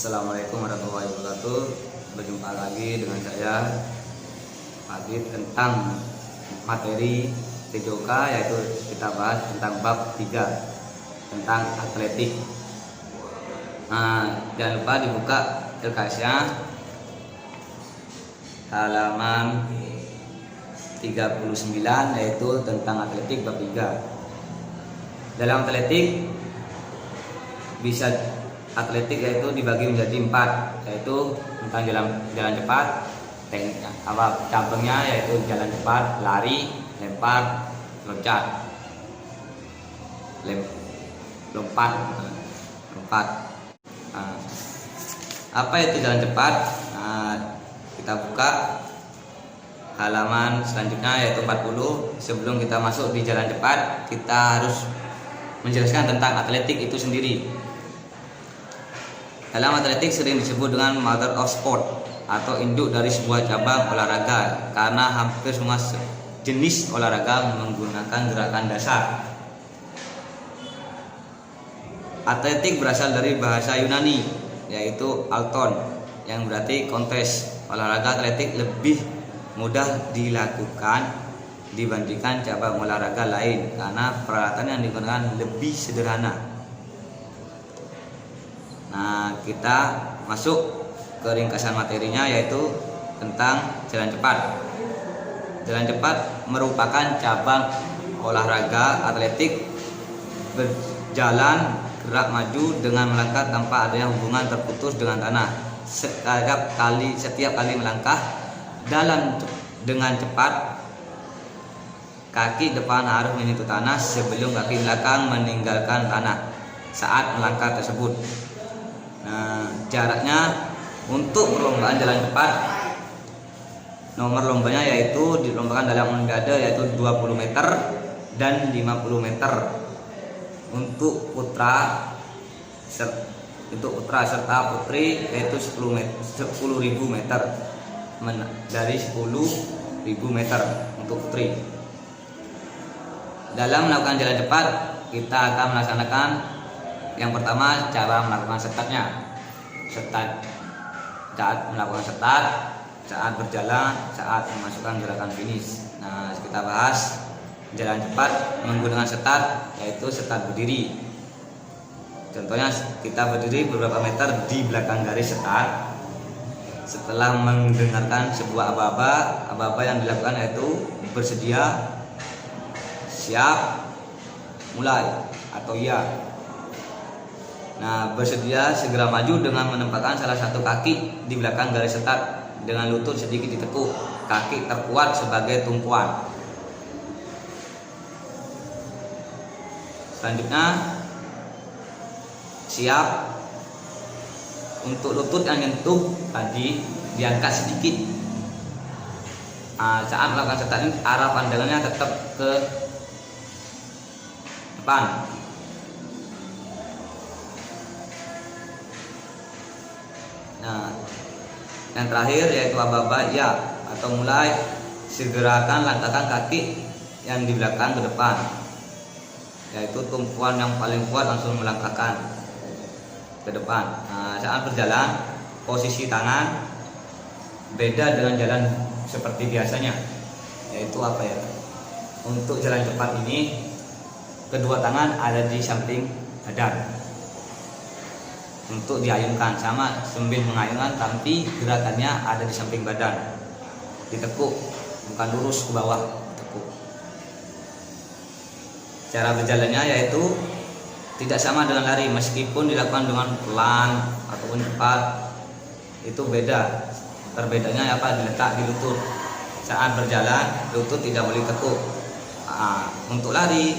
Assalamualaikum warahmatullahi wabarakatuh. Berjumpa lagi dengan saya Adit tentang materi TJOK, yaitu kita bahas tentang bab 3 tentang atletik. Jangan lupa dibuka LKS-nya halaman 39, yaitu tentang atletik bab 3. Dalam atletik atletik yaitu dibagi menjadi 4, yaitu tentang jalan cepat, tekniknya cabangnya yaitu jalan cepat, lari, lempar, loncat, lompat. Apa itu jalan cepat? Kita buka halaman selanjutnya yaitu 40. Sebelum kita masuk di jalan cepat, kita harus menjelaskan tentang atletik itu sendiri. Dalam atletik sering disebut dengan mother of sport atau induk dari sebuah cabang olahraga, karena hampir semua jenis olahraga menggunakan gerakan dasar. Atletik berasal dari bahasa Yunani, yaitu alton, yang berarti kontes. Olahraga atletik lebih mudah dilakukan dibandingkan cabang olahraga lain karena peralatan yang digunakan lebih sederhana. Kita masuk ke ringkasan materinya, yaitu tentang jalan cepat. Jalan cepat merupakan cabang olahraga atletik berjalan gerak maju dengan melangkah tanpa adanya hubungan terputus dengan tanah. Setiap kali melangkah dengan cepat, kaki depan harus menyentuh tanah sebelum kaki belakang meninggalkan tanah saat melangkah tersebut. Jaraknya untuk perlombaan jalan cepat, nomor lombanya yaitu dilombakan dalam olimpiade, yaitu 20 meter dan 50 meter untuk putra serta putri, yaitu 10.000 meter dari 10.000 meter untuk putri. Dalam melakukan jalan cepat, kita akan melaksanakan yang pertama cara melakukan startnya. Saat melakukan start, saat berjalan, saat memasukkan gerakan finish. Kita bahas jalan cepat menggunakan start, yaitu start berdiri. Contohnya kita berdiri beberapa meter di belakang garis start. Setelah mendengarkan sebuah aba-aba yang dilakukan yaitu bersedia, siap, mulai atau ya. Bersedia segera maju dengan menempatkan salah satu kaki di belakang garis start dengan lutut sedikit ditekuk, kaki terkuat sebagai tumpuan. Selanjutnya, siap. Untuk lutut yang nyentuh tadi diangkat sedikit. Saat melakukan start ini arah pandangannya tetap ke depan. Yang terakhir yaitu aba-aba ya atau mulai, segerakan langkahkan kaki yang di belakang ke depan, yaitu tumpuan yang paling kuat langsung melangkahkan ke depan. Saat berjalan, posisi tangan beda dengan jalan seperti biasanya, yaitu untuk jalan cepat ini kedua tangan ada di samping badan untuk diayunkan, sama sambil mengayunkan, tapi gerakannya ada di samping badan, ditekuk, bukan lurus ke bawah, ditekuk. Cara berjalannya yaitu tidak sama dengan lari, meskipun dilakukan dengan pelan ataupun cepat, itu beda. Perbedaannya diletak di lutut. Saat berjalan lutut tidak boleh tekuk. Untuk lari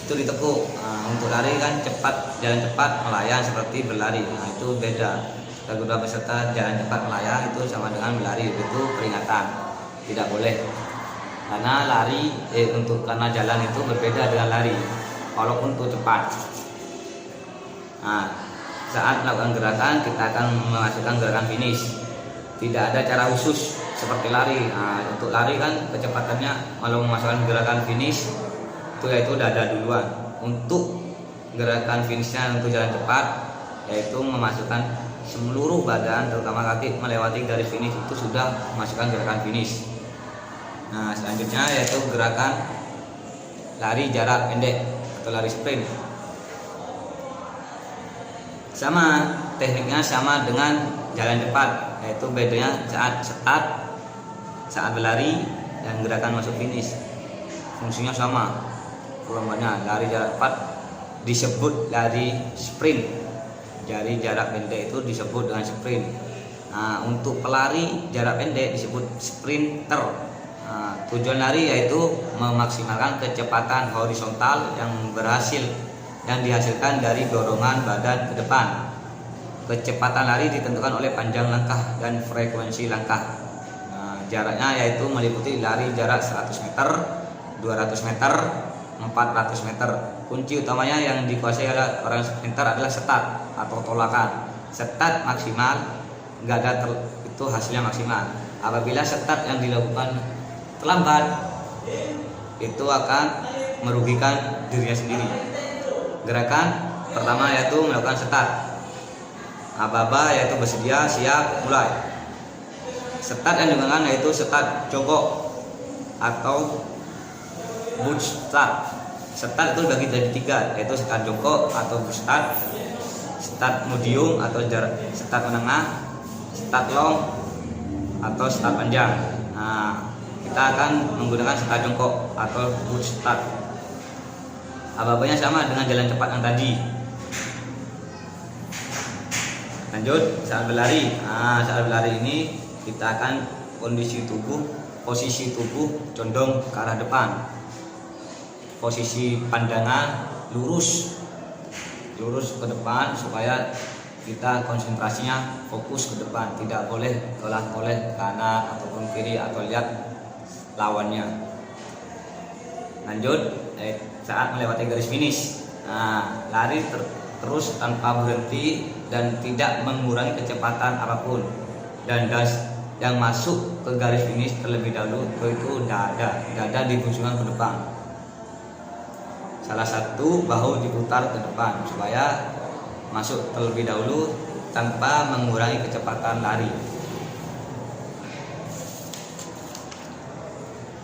itu ditekuk. Untuk lari kan jalan cepat melayang seperti berlari. Itu beda. Kedua peserta jalan cepat melayang itu sama dengan berlari, itu peringatan, tidak boleh. Karena karena jalan itu berbeda dengan lari, walaupun itu cepat. Saat melakukan gerakan, kita akan memasukkan gerakan finish. Tidak ada cara khusus seperti lari. Untuk lari kan kecepatannya, kalau memasukkan gerakan finish itu yaitu dada duluan. Untuk gerakan finishnya untuk jalan cepat, yaitu memasukkan seluruh badan terutama kaki melewati garis finish itu sudah memasukkan gerakan finish. Nah, selanjutnya yaitu gerakan lari jarak pendek atau lari sprint. Sama, tekniknya sama dengan jalan cepat, yaitu bedanya saat start, saat berlari, dan gerakan masuk finish. Fungsinya sama. Perlombanya lari jarak cepat disebut lari sprint, jadi jarak pendek itu disebut dengan sprint. Nah, untuk pelari jarak pendek disebut sprinter. Nah, tujuan lari yaitu memaksimalkan kecepatan horizontal yang berhasil yang dihasilkan dari dorongan badan ke depan. Kecepatan lari ditentukan oleh panjang langkah dan frekuensi langkah. Nah, jaraknya yaitu meliputi lari jarak 100 meter, 200 meter, 400 meter. Kunci utamanya yang dikuasai oleh orang sprinter adalah start atau tolakan. Start maksimal, nggak ada itu hasilnya maksimal. Apabila start yang dilakukan terlambat, itu akan merugikan dirinya sendiri. Gerakan pertama yaitu melakukan start. Aba-aba yaitu bersedia, siap, mulai. Start yang digunakan yaitu start jongkok atau boot start. Start itu dibagi jadi 3, yaitu start jongkok atau boot start, start medium atau start menengah, start long atau start panjang. Nah, kita akan menggunakan start jongkok atau boot start. Aba-abanya sama dengan jalan cepat yang tadi. Lanjut, saat berlari. Nah, saat berlari ini kita akan posisi tubuh condong ke arah depan. Posisi pandangan lurus ke depan supaya kita konsentrasinya fokus ke depan, tidak boleh toleh-toleh ke kanan ataupun kiri atau lihat lawannya. Lanjut, saat melewati garis finish. Nah, lari terus tanpa berhenti dan tidak mengurangi kecepatan apapun. Dan gas yang masuk ke garis finish terlebih dahulu yaitu dada dibusungkan ke depan. Salah satu bahu diputar ke depan supaya masuk terlebih dahulu tanpa mengurangi kecepatan lari.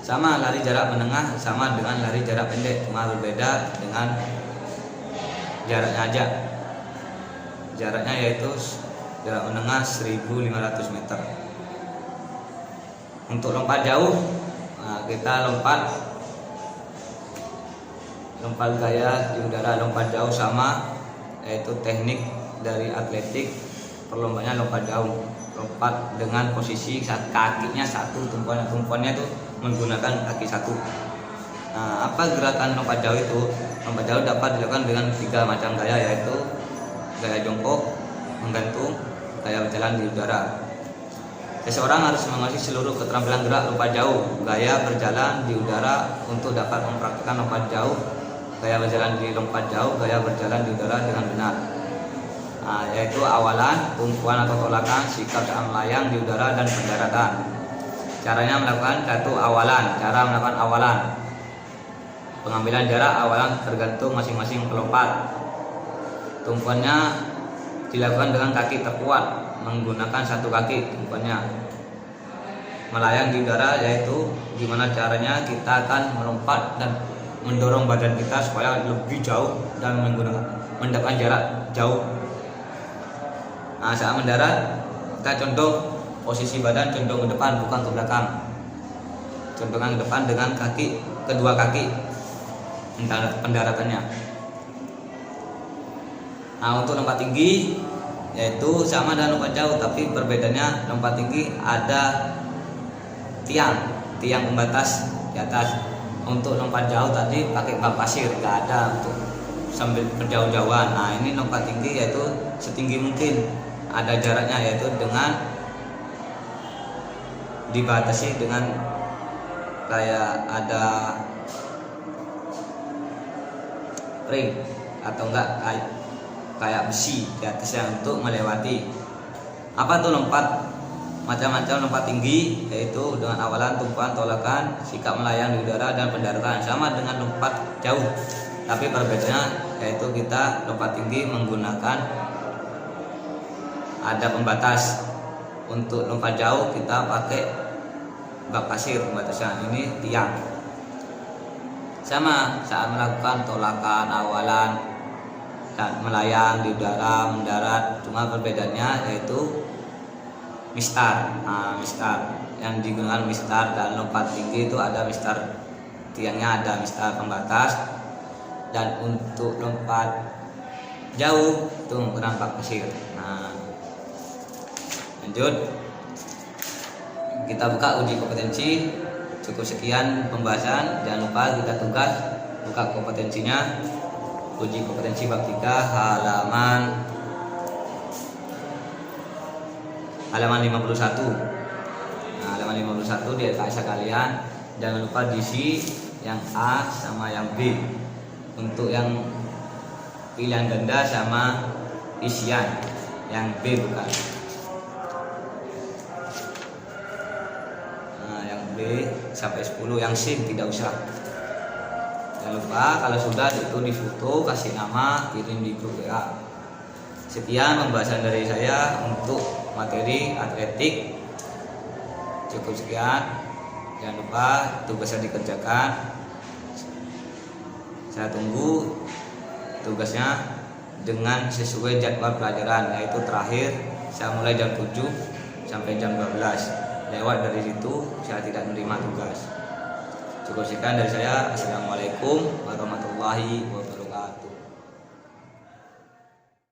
Sama, lari jarak menengah sama dengan lari jarak pendek, cuma berbeda dengan jaraknya aja. Jaraknya yaitu jarak menengah 1500 meter. Untuk lompat jauh, nah, kita lompat gaya di udara. Lompat jauh sama, yaitu teknik dari atletik. Perlombanya lompat jauh, lompat dengan posisi kakinya satu, tumpuannya itu menggunakan kaki satu. Nah, apa gerakan lompat jauh itu? Lompat jauh dapat dilakukan dengan 3 macam gaya, yaitu gaya jongkok, menggantung, gaya berjalan di udara. Seseorang harus menguasai seluruh keterampilan gerak lompat jauh, gaya berjalan di udara untuk dapat mempraktikkan lompat jauh, gaya berjalan di lompat jauh, gaya berjalan di udara dengan benar. Nah, yaitu awalan, tumpuan atau tolakan, sikap saat melayang di udara dan pendaratan. Caranya melakukan satu awalan. Cara melakukan awalan, pengambilan jarak awalan tergantung masing-masing pelompat. Tumpuannya dilakukan dengan kaki terkuat, menggunakan satu kaki tumpuannya. Melayang di udara yaitu gimana caranya kita akan melompat dan mendorong badan kita supaya lebih jauh dan mendapatkan jarak jauh. Nah, saat mendarat kita condong, posisi badan condong ke depan bukan ke belakang. Condongan ke depan dengan kedua kaki pendaratannya. Nah, untuk lompat tinggi yaitu sama dengan lompat jauh, tapi perbedaannya lompat tinggi ada tiang pembatas di atas. Untuk lompat jauh tadi pakai bak pasir, nggak ada untuk sambil berjauh-jauhan. Nah, ini lompat tinggi yaitu setinggi mungkin, ada jaraknya yaitu dengan dibatasi dengan kayak ada ring atau enggak kayak besi di atasnya untuk melewati. Apa tuh lompat? Macam-macam lompat tinggi yaitu dengan awalan, tumpuan, tolakan, sikap melayang di udara dan pendaratan. Sama dengan lompat jauh, tapi perbedaannya yaitu kita lompat tinggi menggunakan ada pembatas. Untuk lompat jauh kita pakai bak pasir pembatasnya, ini tiang. Sama saat melakukan tolakan awalan dan melayang di udara, mendarat, cuma perbedaannya yaitu mistar. Mistar yang digunakan mistar dan lompat tinggi itu ada mistar tiangnya, ada mistar pembatas, dan untuk lompat jauh itu menggunakan bak pasir. Lanjut, kita buka uji kompetensi. Cukup sekian pembahasan, jangan lupa kita tugas buka kompetensinya. Uji kompetensi bab 3 halaman 51. Halaman 51 di LKS kalian, jangan lupa diisi yang A sama yang B. Untuk yang pilihan ganda sama isian, yang B bukan. Yang B sampai 10, yang C tidak usah. Jangan lupa kalau sudah itu difoto, kasih nama, kirim di grup WA. Sekian pembahasan dari saya untuk materi atletik. Cukup sekian. Jangan lupa tugasnya dikerjakan. Saya tunggu tugasnya dengan sesuai jadwal pelajaran, yaitu terakhir saya mulai jam 7 sampai jam 12. Lewat dari situ saya tidak menerima tugas. Cukup sekian dari saya. Assalamualaikum warahmatullahi wabarakatuh.